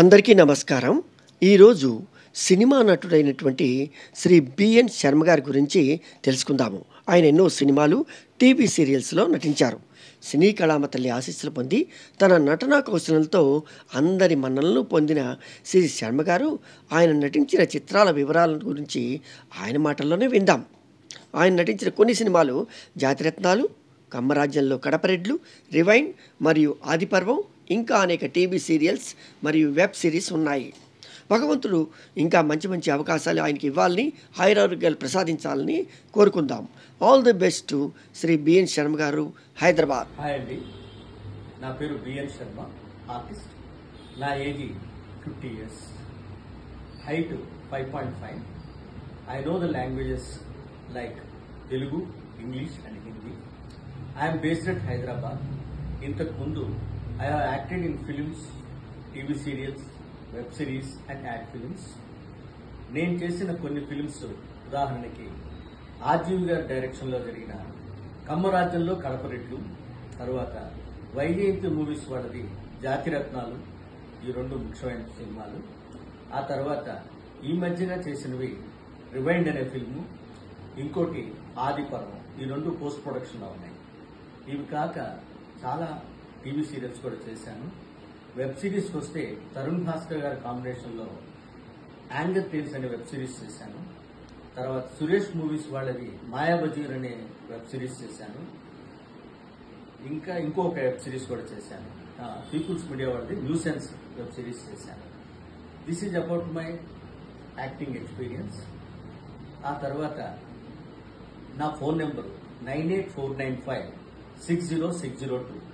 అందరికీ నమస్కారం. ఈరోజు సినిమా నటుడైనటువంటి శ్రీ బిఎన్ శర్మ గారి గురించి తెలుసుకుందాము. ఆయన ఎన్నో సినిమాలు, టీవీ సీరియల్స్లో నటించారు. సినీ కళామ తల్లి ఆశీస్సులు పొంది తన నటనా కౌశలంతో అందరి మన్ననలను పొందిన శ్రీ శర్మ గారు ఆయన నటించిన చిత్రాల వివరాల గురించి ఆయన మాటల్లోనే విందాం. ఆయన నటించిన కొన్ని సినిమాలు జాతిరత్నాలు, కమ్మరాజ్యంలో కడపరెడ్లు, రివైండ్ మరియు ఆదిపర్వం, ఇంకా అనేక టీవీ సీరియల్స్ మరియు వెబ్ సిరీస్ ఉన్నాయి. భగవంతుడు ఇంకా మంచి మంచి అవకాశాలు ఆయనకి ఇవ్వాలని, ఆయురారోగ్యాలు ప్రసాదించాలని కోరుకుందాం. All the best to Shri BN Sharma గారు, హైదరాబాద్. హాయ్ అండి, నా పేరు బిఎన్ శర్మ, ఆర్టిస్ట్. నా age 50 years, height 5.5. I know the languages like Telugu, English and Hindi. I'm based at Hyderabad. ఇంతకు ముందు I have acted in films, TV serials, web series and ad films. నేను చేసిన కొన్ని ఫిల్మ్స్ ఉదాహరణకి ఆర్జీవి గారి డైరెక్షన్లో జరిగిన కమ్మరాజ్యంలో కడపరెడ్లు, తర్వాత వైజయంతి మూవీస్ వాళ్ళది జాతిరత్నాలు, ఈ రెండు ముఖ్యమైన సినిమాలు. ఆ తర్వాత ఈ మధ్యన చేసినవి రివైండ్ అనే ఫిల్ము, ఇంకోటి ఆదిపర్వం. ఈ రెండు పోస్ట్ ప్రొడక్షన్లో ఉన్నాయి. ఇవి కాక చాలా టీవీ సీరియల్స్ కూడా చేశాను. వెబ్ సిరీస్కి వస్తే తరుణ్ భాస్కర్ గారి కాంబినేషన్లో యాంగర్ టేల్స్ అనే వెబ్ సిరీస్ చేశాను. తర్వాత సురేష్ మూవీస్ వాళ్ళది మాయాబజీర్ అనే వెబ్ సిరీస్ చేశాను. ఇంకా ఇంకొక వెబ్ సిరీస్ కూడా చేశాను. పీపుల్స్ మీడియా వాళ్ళది న్యూసెన్స్ వెబ్ సిరీస్ చేశాను. This is about my acting experience. ఆ తర్వాత నా ఫోన్ నెంబరు 98495 60602.